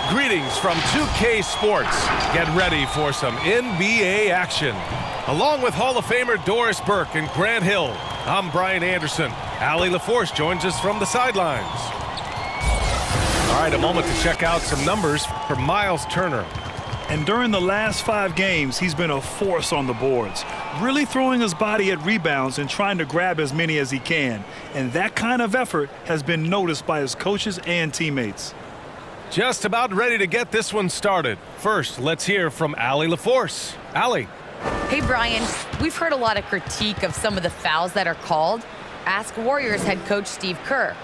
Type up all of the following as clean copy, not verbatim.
Greetings from 2K Sports. Get ready for some NBA action. Along with Hall of Famer Doris Burke and Grant Hill, I'm Brian Anderson. Allie LaForce joins us from the sidelines. All right, a moment to check out some numbers for Miles Turner. And during the last 5 games, he's been a force on the boards, really throwing his body at rebounds and trying to grab as many as he can. And that kind of effort has been noticed by his coaches and teammates. Just about ready to get this one started. First, let's hear from Allie LaForce. Allie. Hey, Brian. We've heard a lot of critique of some of the fouls that are called. Ask Warriors head coach Steve Kerr.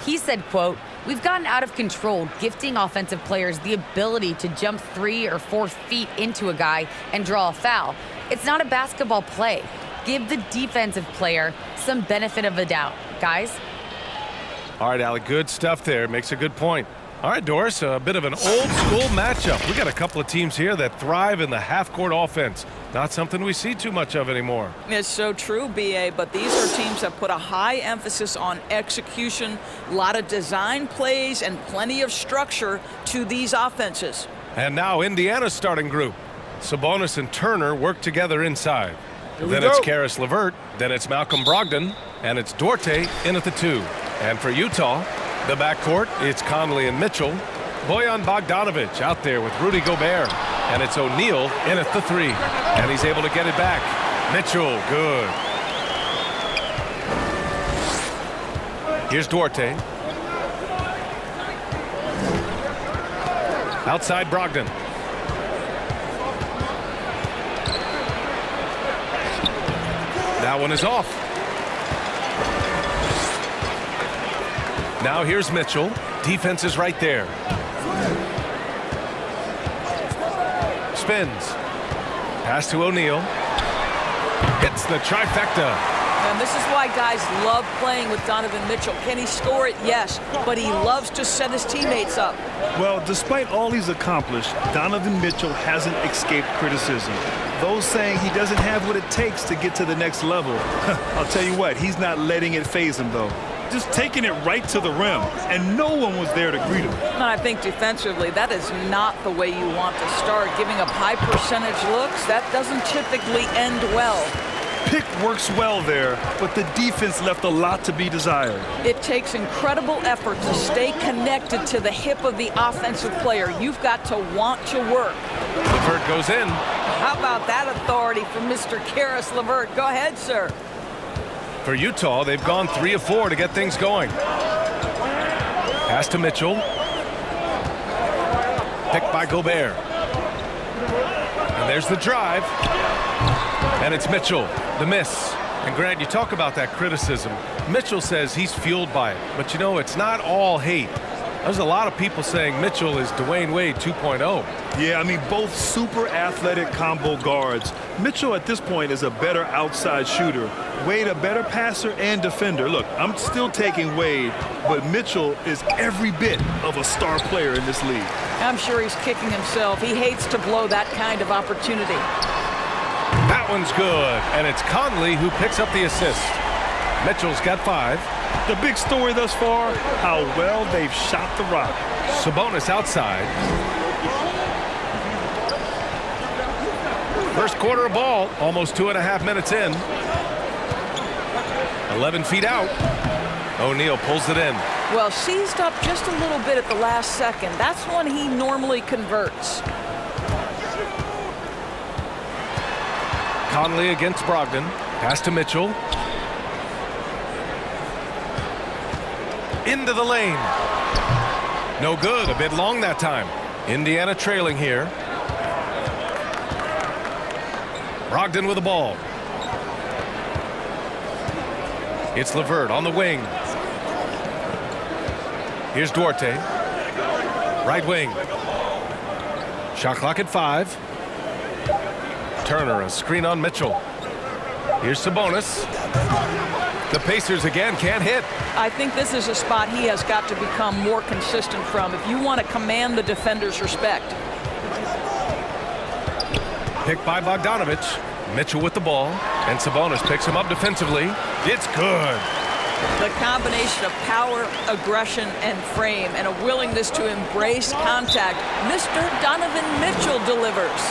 He said, quote, "We've gotten out of control, gifting offensive players the ability to jump 3 or 4 feet into a guy and draw a foul. It's not a basketball play. Give the defensive player some benefit of the doubt, guys." All right, Allie, good stuff there. Makes a good point. All right, Doris, a bit of an old-school matchup. We got a couple of teams here that thrive in the half-court offense. Not something we see too much of anymore. It's so true, B.A., but these are teams that put a high emphasis on execution, a lot of design plays, and plenty of structure to these offenses. And now Indiana's starting group. Sabonis and Turner work together inside. Then it's Caris LeVert, then it's Malcolm Brogdon, and it's Duarte in at the 2. And for Utah, the backcourt, it's Conley and Mitchell. Bojan Bogdanovic out there with Rudy Gobert. And it's O'Neal in at the 3. And he's able to get it back. Mitchell, good. Here's Duarte. Outside Brogdon. That one is off. Now here's Mitchell. Defense is right there. Spins. Pass to O'Neal. Hits the trifecta. And this is why guys love playing with Donovan Mitchell. Can he score it? Yes. But he loves to set his teammates up. Well, despite all he's accomplished, Donovan Mitchell hasn't escaped criticism. Those saying he doesn't have what it takes to get to the next level. I'll tell you what, he's not letting it faze him, though. Just taking it right to the rim, and no one was there to greet him. And I think defensively, that is not the way you want to start. Giving up high percentage looks, that doesn't typically end well. Pick works well there, but the defense left a lot to be desired. It takes incredible effort to stay connected to the hip of the offensive player. You've got to want to work. LeVert goes in. How about that authority from Mr. Caris LeVert? Go ahead, sir. For Utah, they've gone 3 of 4 to get things going. Pass to Mitchell. Picked by Gobert. And there's the drive. And it's Mitchell, the miss. And Grant, you talk about that criticism. Mitchell says he's fueled by it. But you know, it's not all hate. There's a lot of people saying Mitchell is Dwayne Wade 2.0. Yeah, I mean, both super athletic combo guards. Mitchell at this point is a better outside shooter. Wade a better passer and defender. Look, I'm still taking Wade, but Mitchell is every bit of a star player in this league. I'm sure he's kicking himself. He hates to blow that kind of opportunity. That one's good, and it's Conley who picks up the assist. Mitchell's got 5. The big story thus far, how well they've shot the rock. Sabonis outside. First quarter of ball, almost 2.5 minutes in. 11 feet out. O'Neal pulls it in. Well, seized up just a little bit at the last second. That's when he normally converts. Conley against Brogdon. Pass to Mitchell. Into the lane. No good. A bit long that time. Indiana trailing here. Brogdon with the ball. It's LeVert on the wing. Here's Duarte. Right wing. Shot clock at 5. Turner, a screen on Mitchell. Here's Sabonis. The Pacers again can't hit. I think this is a spot he has got to become more consistent from if you want to command the defender's respect. Picked by Bogdanovic. Mitchell with the ball, and Sabonis picks him up defensively. It's good. The combination of power, aggression, and frame, and a willingness to embrace contact. Mr. Donovan Mitchell delivers.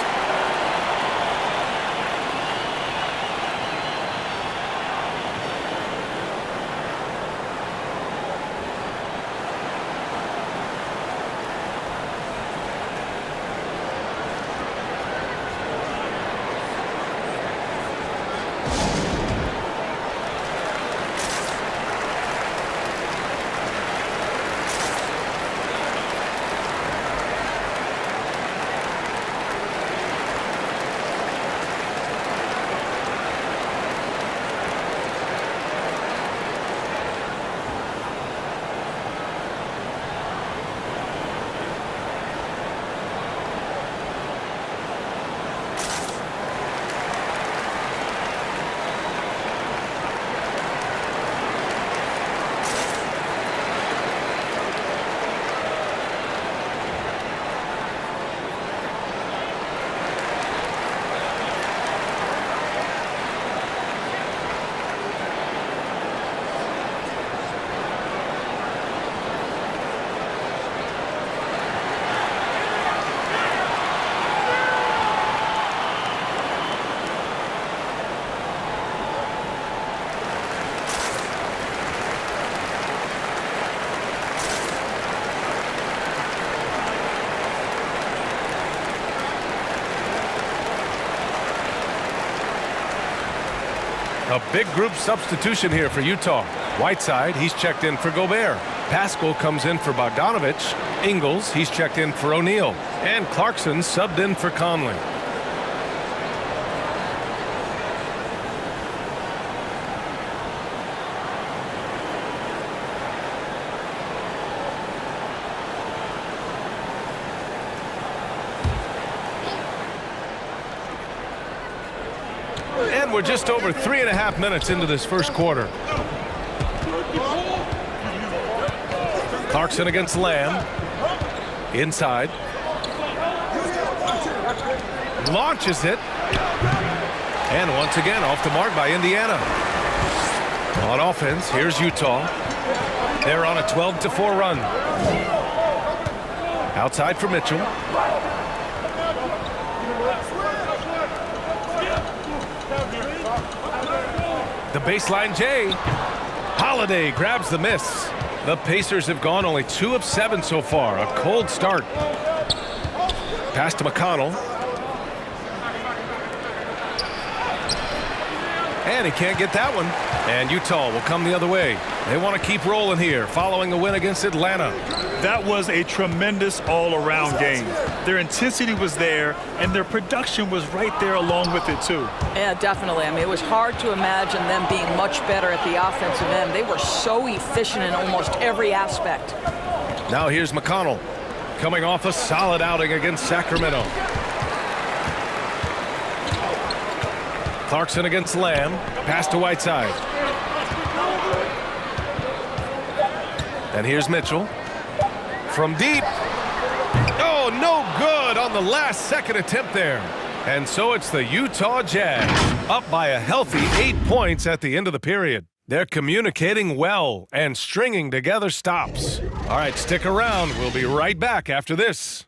A big group substitution here for Utah. Whiteside, he's checked in for Gobert. Pascal comes in for Bogdanovich. Ingles, he's checked in for O'Neal. And Clarkson subbed in for Conley. And we're just over 3.5 minutes into this first quarter. Clarkson against Lamb. Inside. Launches it. And once again off the mark by Indiana. On offense, here's Utah. They're on a 12-4 run. Outside for Mitchell. The baseline J. Holiday grabs the miss. The Pacers have gone only 2 of 7 so far. A cold start. Pass to McConnell. And he can't get that one. And Utah will come the other way. They want to keep rolling here following a win against Atlanta. That was a tremendous all-around game. Their intensity was there, and their production was right there along with it, too. Yeah, definitely. I mean, it was hard to imagine them being much better at the offensive end. They were so efficient in almost every aspect. Now here's McConnell, coming off a solid outing against Sacramento. Clarkson against Lamb. Pass to Whiteside. And here's Mitchell. From deep. Oh, no good on the last second attempt there. And so it's the Utah Jazz, up by a healthy 8 points at the end of the period. They're communicating well and stringing together stops. All right, stick around. We'll be right back after this.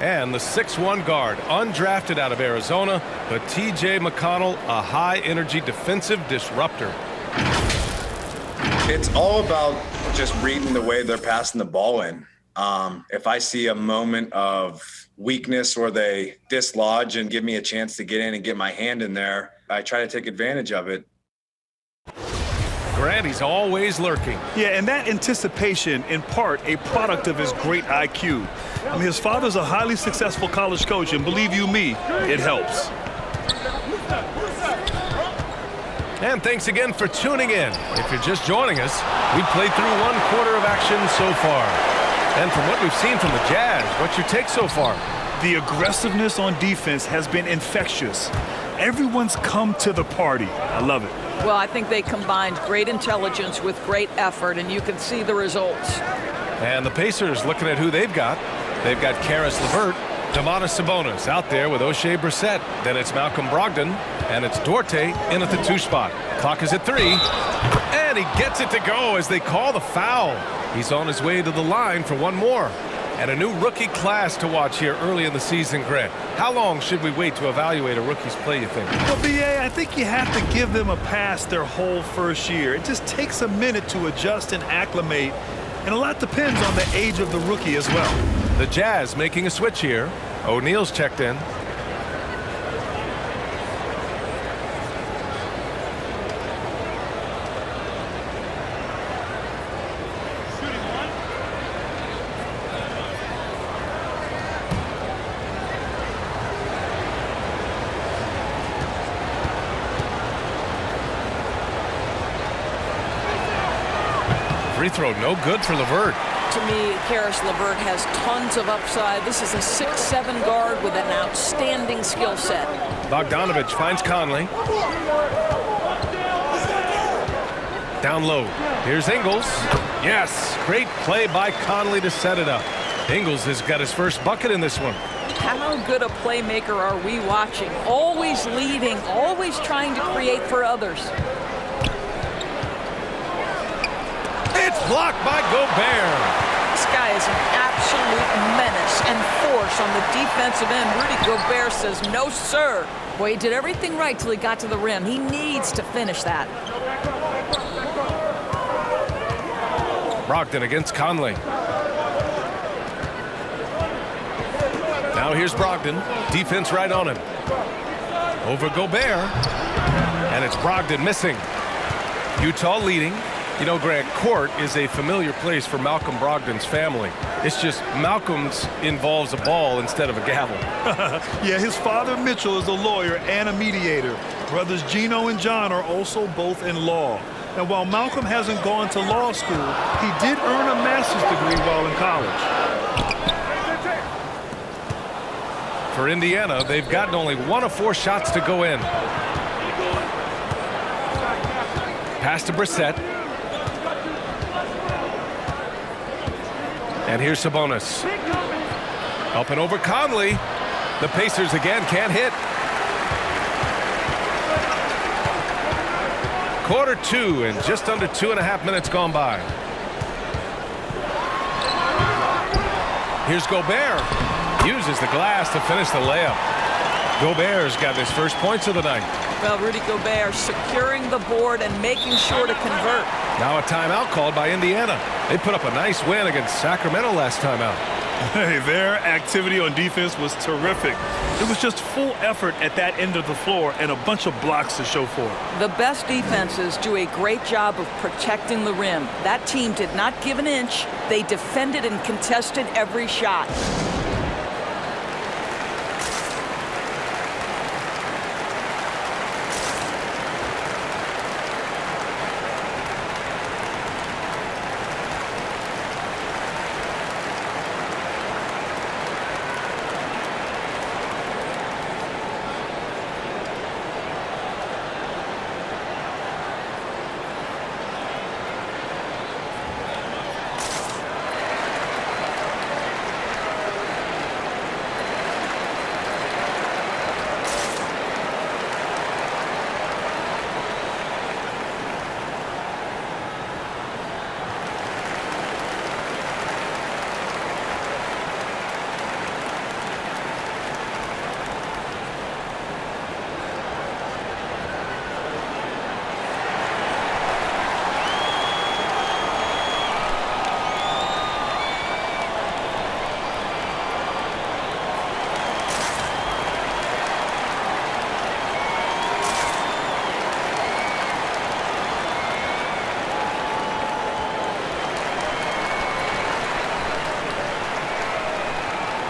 And the 6'1 guard, undrafted out of Arizona, but T.J. McConnell, a high-energy defensive disruptor. It's all about just reading the way they're passing the ball in. If I see a moment of weakness or they dislodge and give me a chance to get in and get my hand in there, I try to take advantage of it. Grant, he's always lurking. Yeah, and that anticipation, in part, a product of his great IQ. I mean, his father's a highly successful college coach, and believe you me, it helps. And thanks again for tuning in. If you're just joining us, we played through 1 quarter of action so far. And from what we've seen from the Jazz, what's your take so far? The aggressiveness on defense has been infectious. Everyone's come to the party. I love it. Well, I think they combined great intelligence with great effort, and you can see the results. And the Pacers looking at who they've got. They've got Karis LeVert, Domantas Sabonis out there with O'Shea Brissett. Then it's Malcolm Brogdon, and it's Duarte in at the 2 spot. Clock is at 3, and he gets it to go as they call the foul. He's on his way to the line for one more. And a new rookie class to watch here early in the season, Grant. How long should we wait to evaluate a rookie's play, you think? Well, BA, I think you have to give them a pass their whole first year. It just takes a minute to adjust and acclimate, and a lot depends on the age of the rookie as well. The Jazz making a switch here. O'Neal's checked in. Free throw no good for LeVert. To me, Karis LeVert has tons of upside. This is a 6'7" guard with an outstanding skill set. Bogdanovich finds Conley. Down low. Here's Ingles. Yes, great play by Conley to set it up. Ingles has got his first bucket in this one. How good a playmaker are we watching? Always leading, always trying to create for others. It's blocked by Gobert. This guy is an absolute menace and force on the defensive end. Rudy Gobert says, no, sir. Boy, he did everything right till he got to the rim. He needs to finish that. Brogdon against Conley. Now here's Brogdon. Defense right on him. Over Gobert. And it's Brogdon missing. Utah leading. You know, Grant, court is a familiar place for Malcolm Brogdon's family. It's just Malcolm's involves a ball instead of a gavel. Yeah, his father Mitchell is a lawyer and a mediator. Brothers Gino and John are also both in law. Now, while Malcolm hasn't gone to law school, he did earn a master's degree while in college. For Indiana, they've gotten only 1 of 4 shots to go in. Pass to Brissett. And here's Sabonis. Up and over Conley. The Pacers again can't hit. Quarter 2 and just under 2.5 minutes gone by. Here's Gobert. Uses the glass to finish the layup. Gobert's got his first points of the night. Well, Rudy Gobert securing the board and making sure to convert. Now a timeout called by Indiana. They put up a nice win against Sacramento last time out. Hey, their activity on defense was terrific. It was just full effort at that end of the floor and a bunch of blocks to show for it. The best defenses do a great job of protecting the rim. That team did not give an inch. They defended and contested every shot.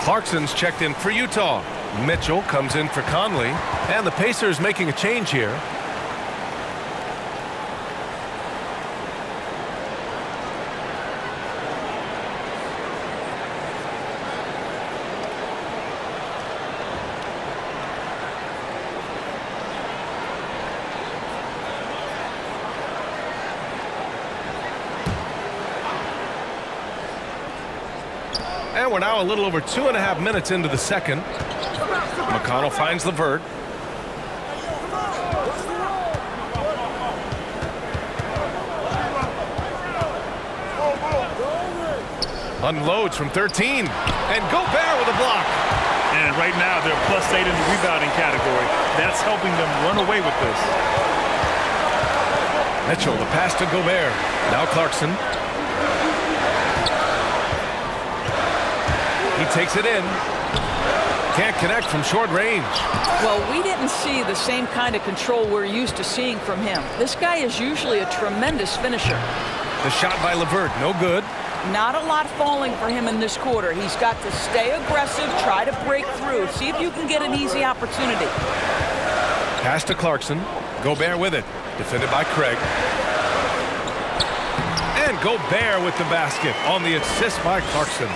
Clarkson's checked in for Utah. Mitchell comes in for Conley. And the Pacers making a change here. And we're now a little over 2.5 minutes into the second. McConnell finds LeVert. Unloads from 13. And Gobert with a block. And right now they're +8 in the rebounding category. That's helping them run away with this. Mitchell, the pass to Gobert. Now Clarkson. He takes it in. Can't connect from short range. Well, we didn't see the same kind of control we're used to seeing from him. This guy is usually a tremendous finisher. The shot by LeVert, no good. Not a lot falling for him in this quarter. He's got to stay aggressive, try to break through, see if you can get an easy opportunity. Pass to Clarkson. Gobert with it. Defended by Craig. And Gobert with the basket on the assist by Clarkson.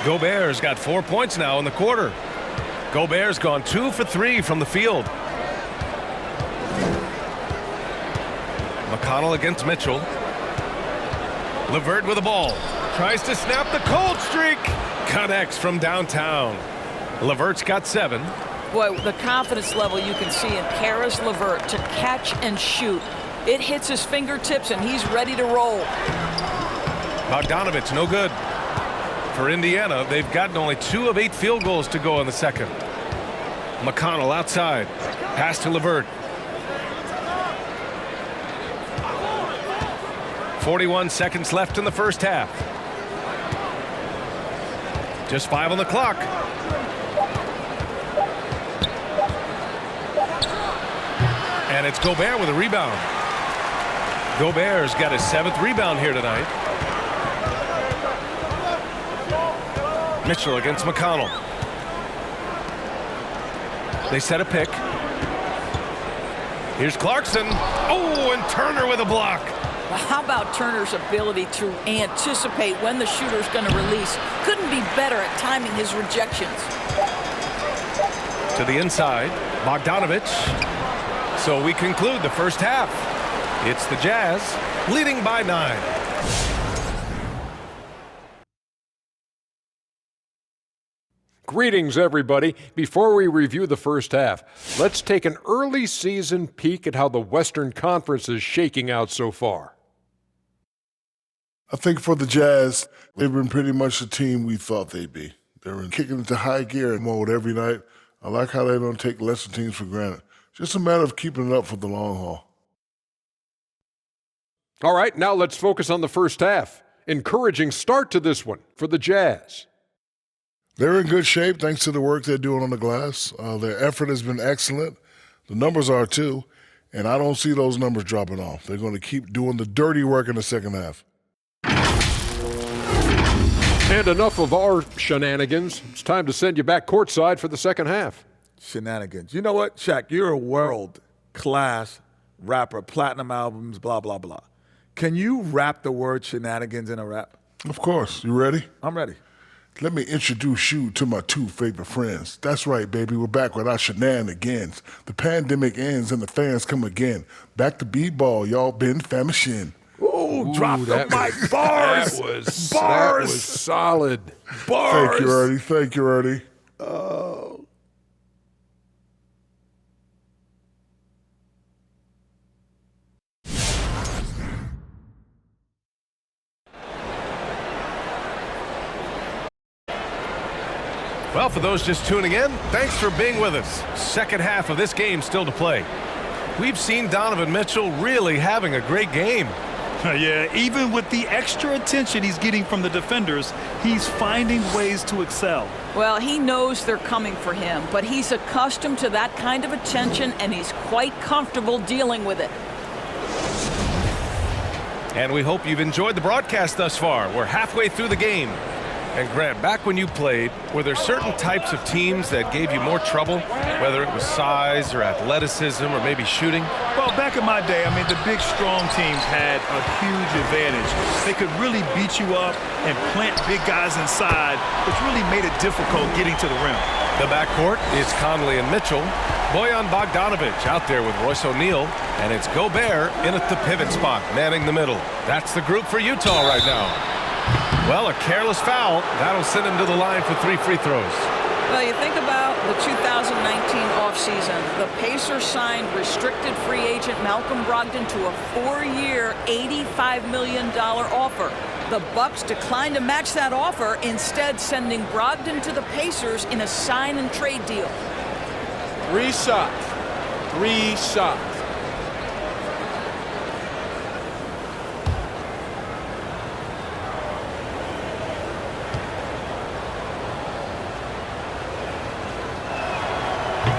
Gobert's got 4 points now in the quarter. Gobert's gone 2 for 3 from the field. McConnell against Mitchell. LeVert with the ball. Tries to snap the cold streak. Connects from downtown. LeVert's got 7. Boy, the confidence level you can see in Caris LeVert to catch and shoot. It hits his fingertips and he's ready to roll. Bogdanovich, no good. For Indiana, they've gotten only 2 of 8 field goals to go in the second. McConnell outside. Pass to LeVert. 41 seconds left in the first half. Just 5 on the clock. And it's Gobert with a rebound. Gobert's got his 7th rebound here tonight. Mitchell against McConnell. They set a pick. Here's Clarkson. Oh, and Turner with a block. Well, how about Turner's ability to anticipate when the shooter's going to release? Couldn't be better at timing his rejections. To the inside, Bogdanovich. So we conclude the first half. It's the Jazz leading by 9. Greetings, everybody. Before we review the first half, let's take an early season peek at how the Western Conference is shaking out so far. I think for the Jazz, they've been pretty much the team we thought they'd be. They're kicking into high gear mode every night. I like how they don't take lesser teams for granted. Just a matter of keeping it up for the long haul. All right, now let's focus on the first half. Encouraging start to this one for the Jazz. They're in good shape thanks to the work they're doing on the glass. Their effort has been excellent. The numbers are too. And I don't see those numbers dropping off. They're going to keep doing the dirty work in the second half. And enough of our shenanigans. It's time to send you back courtside for the second half. Shenanigans. You know what, Shaq? You're a world-class rapper, platinum albums, blah, blah, blah. Can you rap the word shenanigans in a rap? Of course. You ready? I'm ready. Let me introduce you to my 2 favorite friends. That's right, baby. We're back with our shenanigans. The pandemic ends and the fans come again. Back to b-ball, y'all been famishing. Ooh, drop the mic. Bars. That Bars. was solid. Bars. Thank you, Ernie. Thank you, Ernie. Well, for those just tuning in, thanks for being with us. Second half of this game still to play. We've seen Donovan Mitchell really having a great game. Yeah, even with the extra attention he's getting from the defenders, he's finding ways to excel. Well, he knows they're coming for him, but he's accustomed to that kind of attention, and he's quite comfortable dealing with it. And we hope you've enjoyed the broadcast thus far. We're halfway through the game. And Grant, back when you played, were there certain types of teams that gave you more trouble, whether it was size or athleticism or maybe shooting? Well, back in my day, I mean, the big, strong teams had a huge advantage. They could really beat you up and plant big guys inside, which really made it difficult getting to the rim. The backcourt is Conley and Mitchell. Bojan Bogdanovich out there with Royce O'Neal. And it's Gobert in at the pivot spot, manning the middle. That's the group for Utah right now. Well, a careless foul. That'll send him to the line for 3 free throws. Well, you think about the 2019 offseason. The Pacers signed restricted free agent Malcolm Brogdon to a 4-year, $85 million offer. The Bucks declined to match that offer, instead sending Brogdon to the Pacers in a sign-and-trade deal. 3 shots. 3 shots.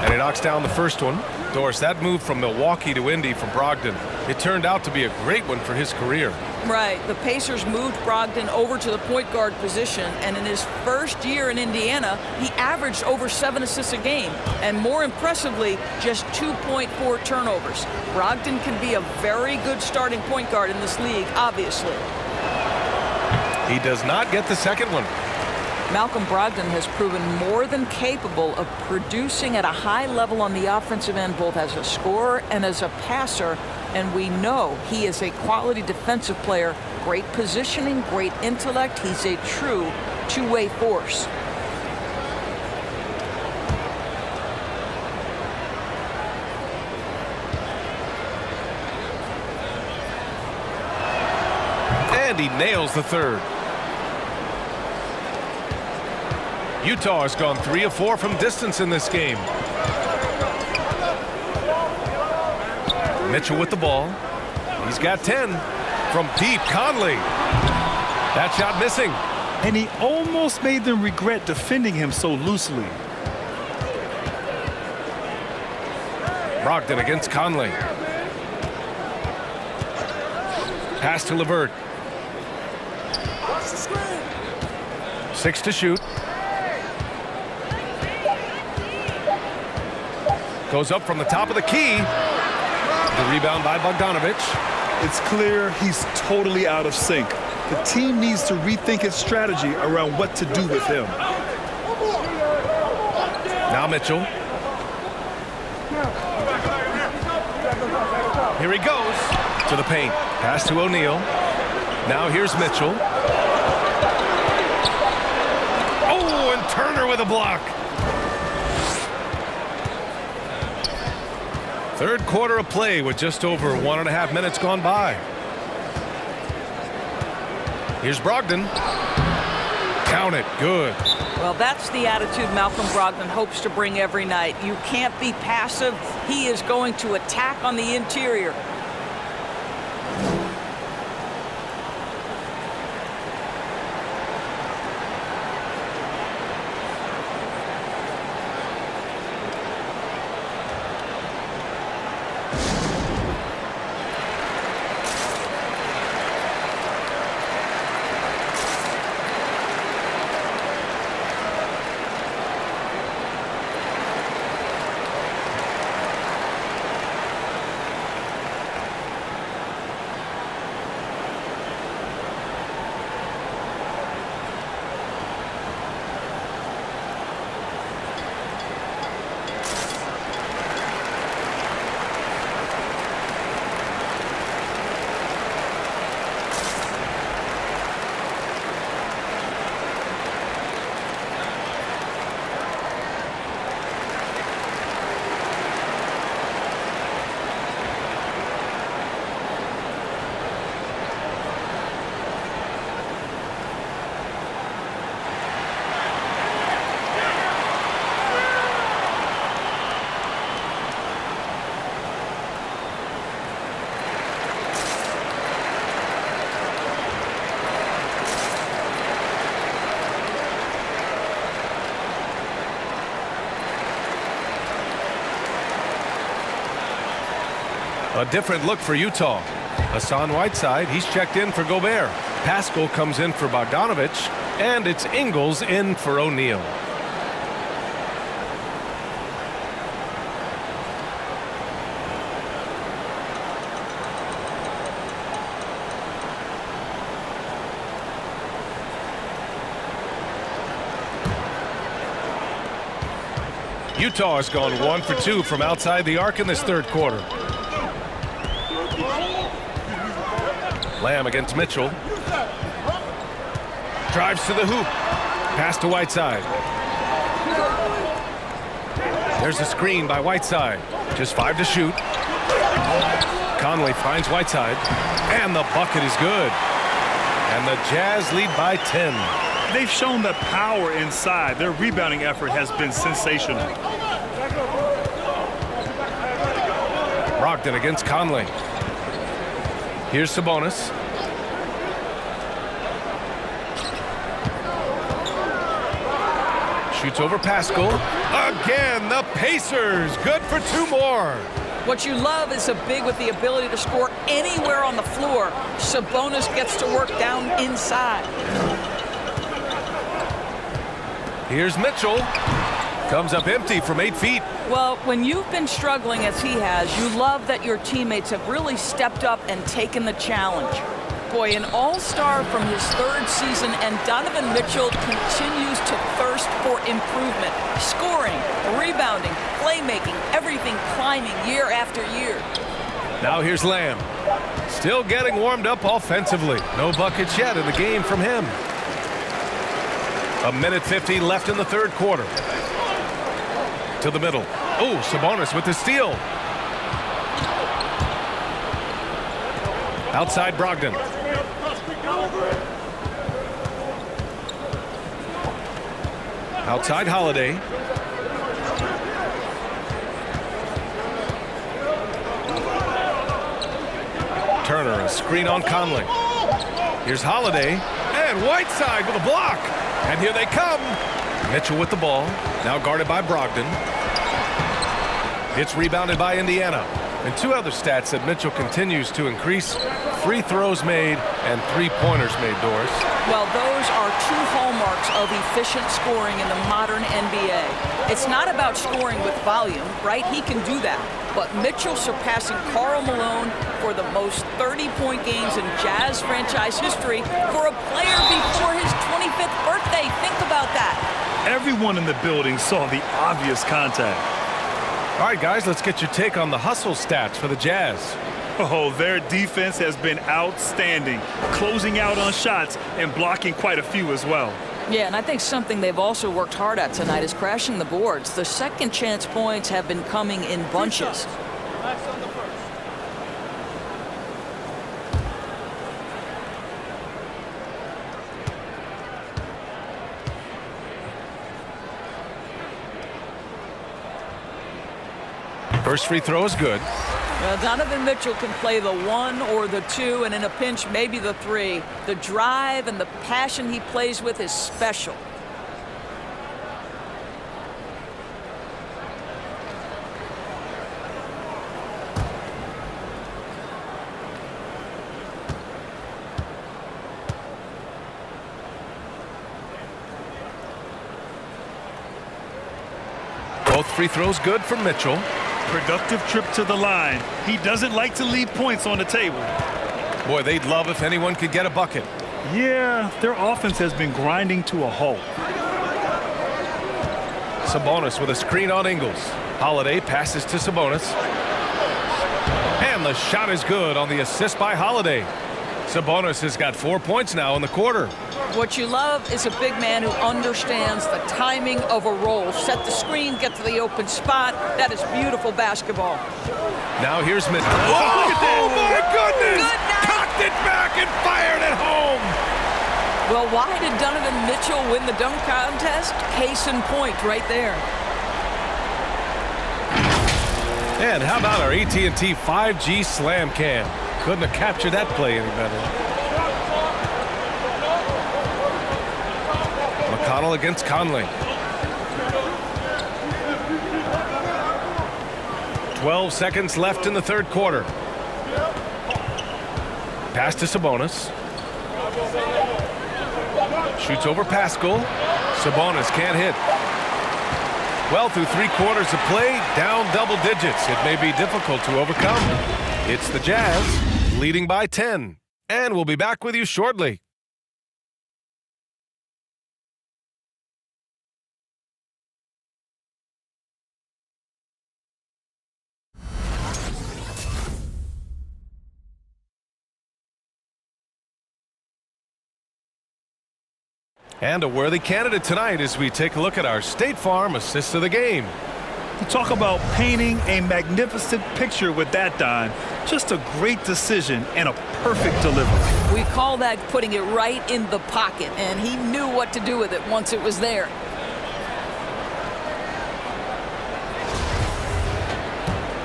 And he knocks down the first one. Doris, that move from Milwaukee to Indy for Brogdon, it turned out to be a great one for his career. Right. The Pacers moved Brogdon over to the point guard position, and in his first year in Indiana, he averaged over 7 assists a game, and more impressively, just 2.4 turnovers. Brogdon can be a very good starting point guard in this league, obviously. He does not get the second one. Malcolm Brogdon has proven more than capable of producing at a high level on the offensive end, both as a scorer and as a passer. And we know he is a quality defensive player, great positioning, great intellect. He's a true two-way force. And he nails the third. Utah has gone 3 of 4 from distance in this game. Mitchell with the ball. He's got 10 from deep. Conley. That shot missing. And he almost made them regret defending him so loosely. Brogdon against Conley. Pass to LeVert. 6 to shoot. Goes up from the top of the key. The rebound by Bogdanovic. It's clear he's totally out of sync. The team needs to rethink its strategy around what to do with him. Now Mitchell. Here he goes to the paint. Pass to O'Neal. Now here's Mitchell. Oh, and Turner with a block. Third quarter of play with just over 1.5 minutes gone by. Here's Brogdon. Count it. Good. Well, that's the attitude Malcolm Brogdon hopes to bring every night. You can't be passive. He is going to attack on the interior. A different look for Utah. Hassan Whiteside, he's checked in for Gobert. Pascal comes in for Bogdanovic, and it's Ingles in for O'Neal. Utah has gone 1 for 2 from outside the arc in this third quarter. Lamb against Mitchell. Drives to the hoop. Pass to Whiteside. There's a screen by Whiteside. Just 5 to shoot. Conley finds Whiteside. And the bucket is good. And the Jazz lead by 10. They've shown the power inside. Their rebounding effort has been sensational. Brogdon against Conley. Here's Sabonis. Shoots over Pascal. Again, the Pacers. Good for 2 more. What you love is a big with the ability to score anywhere on the floor. Sabonis gets to work down inside. Here's Mitchell. Comes up empty from 8 feet. Well, when you've been struggling as he has, you love that your teammates have really stepped up and taken the challenge. Boy, an all-star from his 3rd season, and Donovan Mitchell continues to thirst for improvement. Scoring, rebounding, playmaking, everything climbing year after year. Now here's Lamb. Still getting warmed up offensively. No buckets yet in the game from him. 1:50 left in the 3rd quarter. To the middle. Oh, Sabonis with the steal. Outside Brogdon. Outside Holiday. Turner, a screen on Conley. Here's Holiday. And Whiteside with a block. And here they come. Mitchell with the ball. Now guarded by Brogdon. It's rebounded by Indiana. And 2 other stats that Mitchell continues to increase: free throws made and 3-pointers made, Doris. Well, those are 2 hallmarks of efficient scoring in the modern NBA. It's not about scoring with volume, right? He can do that. But Mitchell surpassing Karl Malone for the most 30-point games in Jazz franchise history for a player before his 25th birthday. Think about that. Everyone in the building saw the obvious contact. All right, guys, let's get your take on the hustle stats for the Jazz. Oh, their defense has been outstanding, closing out on shots and blocking quite a few as well. Yeah, and I think something they've also worked hard at tonight is crashing the boards. The second chance points have been coming in bunches. First free throw is good. Well, Donovan Mitchell can play the 1 or the 2, and in a pinch, maybe the 3. The drive and the passion he plays with is special. Both free throws good for Mitchell. Productive trip to the line. He doesn't like to leave points on the table. Boy, they'd love if anyone could get a bucket. Yeah, their offense has been grinding to a halt. Sabonis with a screen on Ingles. Holiday passes to Sabonis. And the shot is good on the assist by Holiday. Sabonis has got 4 points now in the quarter. What you love is a big man who understands the timing of a roll. Set the screen, get to the open spot. That is beautiful basketball. Now here's Mitchell. Oh, my goodness! Good night. Cocked it back and fired it home. Well, why did Donovan Mitchell win the dunk contest? Case in point right there. And how about our AT&T 5G Slam Cam? Couldn't have captured that play any better. McConnell against Conley. 12 seconds left in the 3rd quarter. Pass to Sabonis. Shoots over Pascal. Sabonis can't hit. Well, through 3 quarters of play, down double digits. It may be difficult to overcome. It's the Jazz leading by 10. And we'll be back with you shortly. And a worthy candidate tonight as we take a look at our State Farm assist of the game. You talk about painting a magnificent picture with that, Don. Just a great decision and a perfect delivery. We call that putting it right in the pocket, and he knew what to do with it once it was there.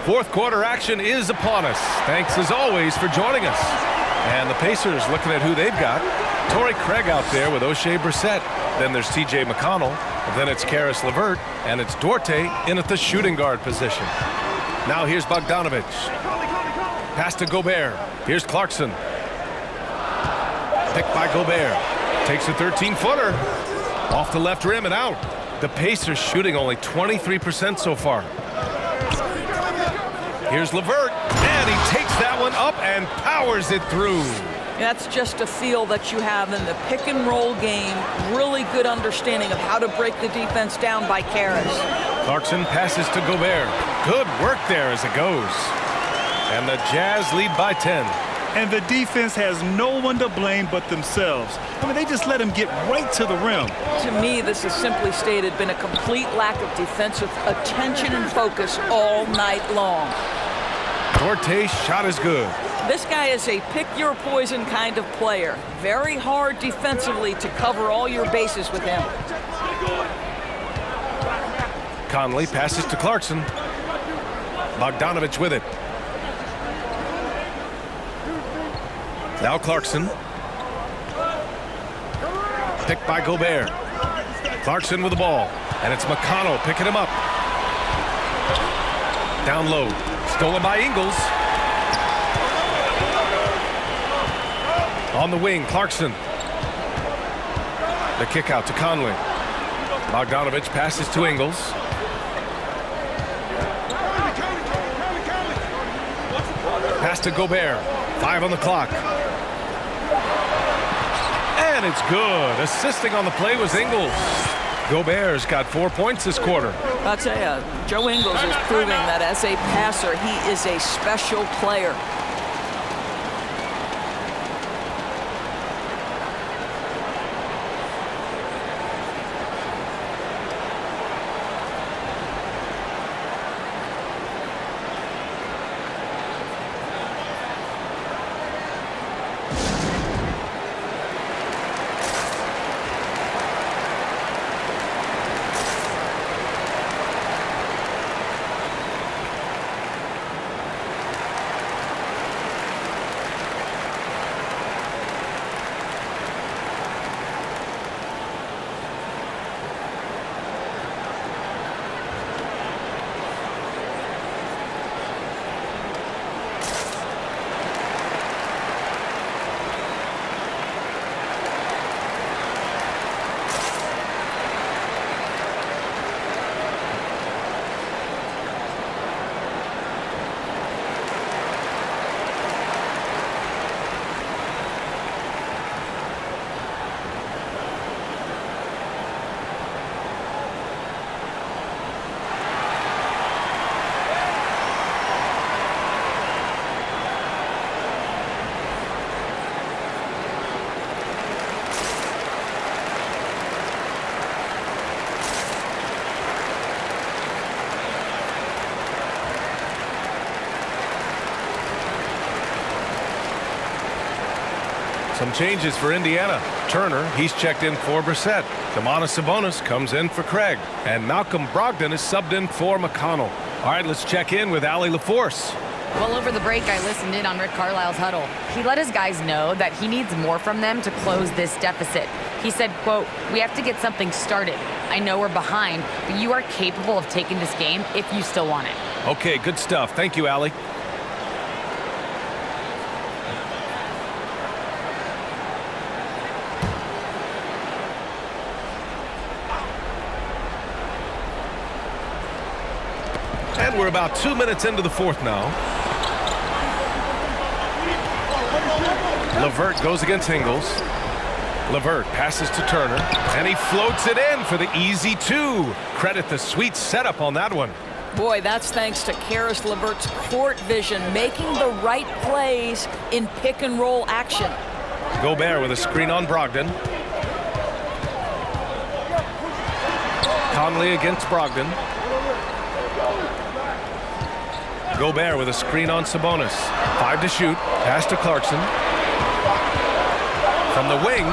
Fourth quarter action is upon us. Thanks as always for joining us. And the Pacers looking at who they've got. Torrey Craig out there with O'Shea Brissett. Then there's T.J. McConnell. Then it's Karis LeVert. And it's Duarte in at the shooting guard position. Now here's Bogdanovich. Pass to Gobert. Here's Clarkson. Picked by Gobert. Takes a 13-footer. Off the left rim and out. The Pacers shooting only 23% so far. Here's LeVert, and he takes that one up and powers it through. That's just a feel that you have in the pick-and-roll game. Really good understanding of how to break the defense down by Karis. Clarkson passes to Gobert. Good work there as it goes. And the Jazz lead by 10. And the defense has no one to blame but themselves. I mean, they just let him get right to the rim. To me, this has simply stated been a complete lack of defensive attention and focus all night long. Duarte's shot is good. This guy is a pick-your-poison kind of player. Very hard defensively to cover all your bases with him. Conley passes to Clarkson. Bogdanovich with it. Now Clarkson. Picked by Gobert. Clarkson with the ball. And it's McConnell picking him up. Down low. Stolen by Ingles. On the wing, Clarkson. The kick out to Conley. Bogdanovich passes to Ingles. Pass to Gobert. 5 on the clock. And it's good. Assisting on the play was Ingles. Gobert's got 4 points this quarter. I'll tell you, Joe Ingles is proving that as a passer, he is a special player. Some changes for Indiana. Turner, he's checked in for Brissett. Domantas Sabonis comes in for Craig. And Malcolm Brogdon is subbed in for McConnell. All right, let's check in with Allie LaForce. Well, over the break, I listened in on Rick Carlisle's huddle. He let his guys know that he needs more from them to close this deficit. He said, quote, "We have to get something started. I know we're behind, but you are capable of taking this game if you still want it." Okay, good stuff. Thank you, Allie. And we're about 2 minutes into the fourth now. LeVert goes against Ingles. LeVert passes to Turner, and he floats it in for the easy 2. Credit the sweet setup on that one. Boy, that's thanks to Karis LeVert's court vision, making the right plays in pick-and-roll action. Gobert with a screen on Brogdon. Conley against Brogdon. Gobert with a screen on Sabonis. 5 to shoot. Pass to Clarkson. From the wing.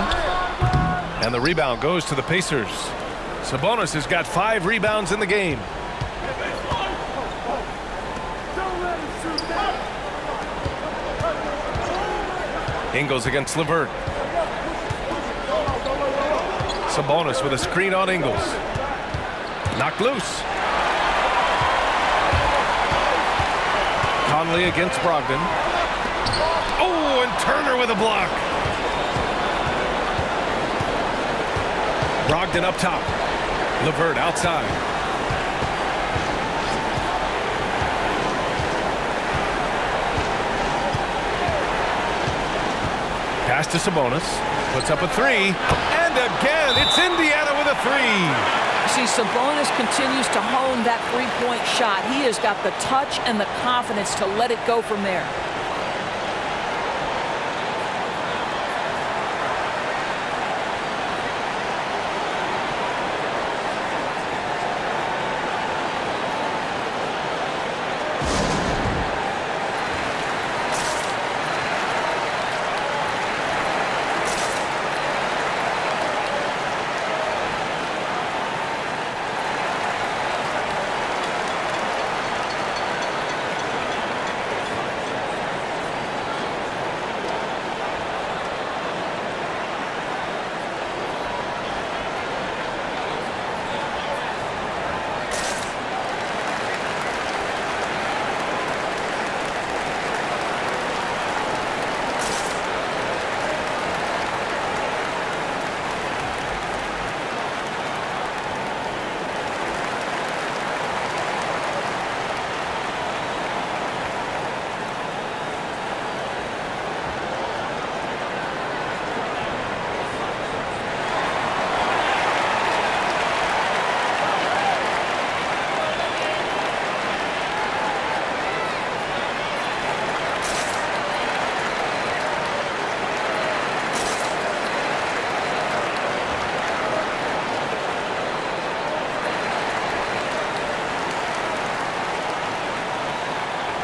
And the rebound goes to the Pacers. Sabonis has got 5 rebounds in the game. Ingles against LeVert. Sabonis with a screen on Ingles. Knocked loose. Conley against Brogdon. Oh, and Turner with a block. Brogdon up top. LeVert outside. Pass to Sabonis. Puts up a 3. And again, it's Indiana with a 3. See, Sabonis continues to hone that three-point shot. He has got the touch and the confidence to let it go from there.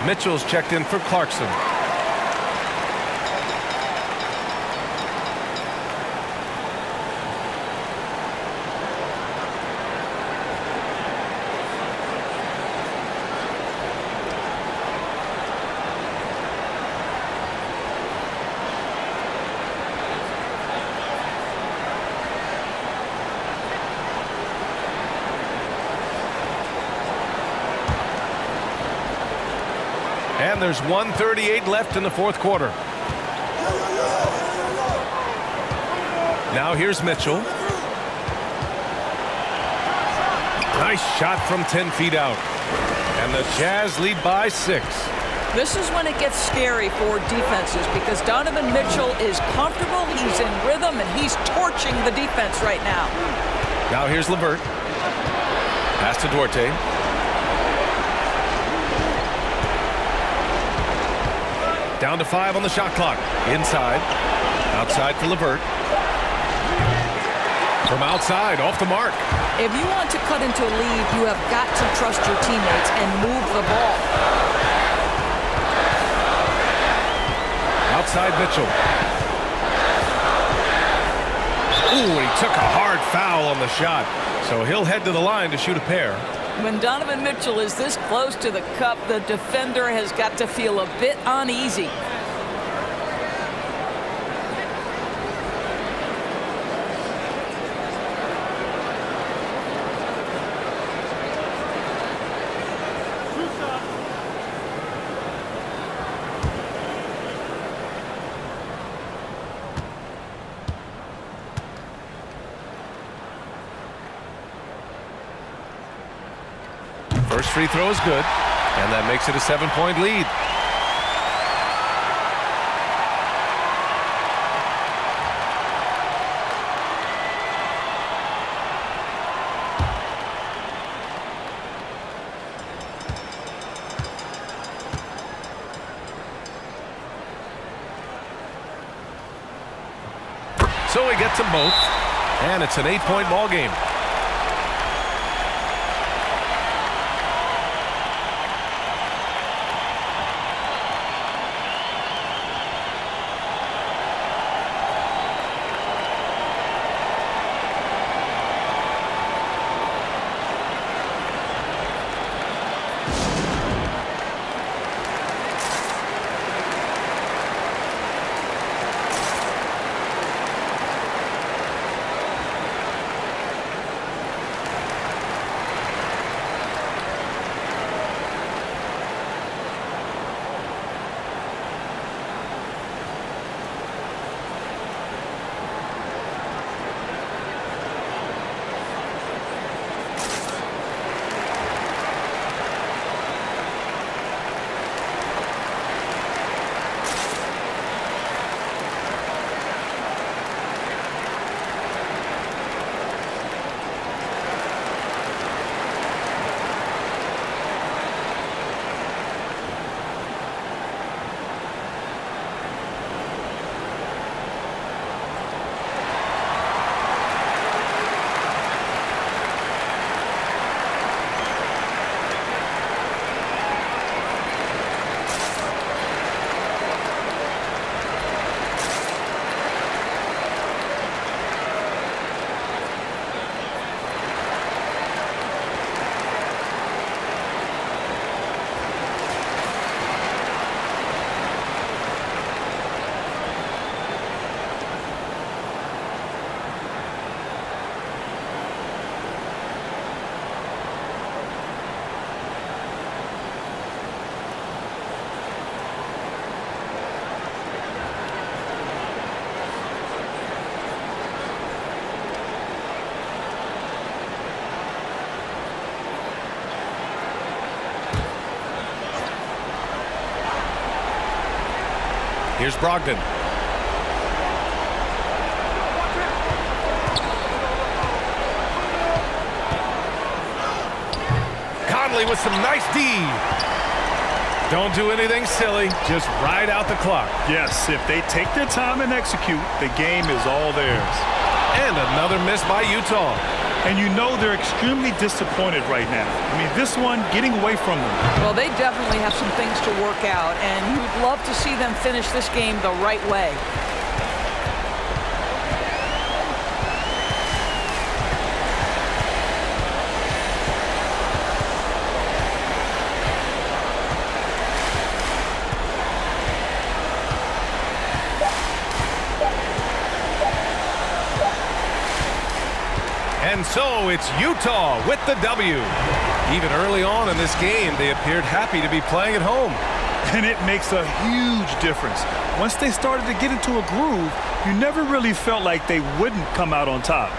Mitchell's checked in for Clarkson. And there's 1:38 left in the fourth quarter. Now here's Mitchell. Nice shot from 10 feet out. And the Jazz lead by 6. This is when it gets scary for defenses because Donovan Mitchell is comfortable, he's in rhythm, and he's torching the defense right now. Now here's LeVert. Pass to Duarte. Down to 5 on the shot clock. Inside. Outside for LeVert. From outside, off the mark. If you want to cut into a lead, you have got to trust your teammates and move the ball. Outside Mitchell. Ooh, he took a hard foul on the shot. So he'll head to the line to shoot a pair. When Donovan Mitchell is this close to the cup, the defender has got to feel a bit uneasy. First free throw is good, and that makes it a 7-point lead. So he gets them both, and it's an 8-point ball game. Here's Brogdon. Conley with some nice D. Don't do anything silly. Just ride out the clock. Yes, if they take their time and execute, the game is all theirs. And another miss by Utah. And you know they're extremely disappointed right now. I mean, this one getting away from them. Well, they definitely have some things to work out, and you'd love to see them finish this game the right way. And so it's Utah with the W. Even early on in this game, they appeared happy to be playing at home. And it makes a huge difference. Once they started to get into a groove, you never really felt like they wouldn't come out on top.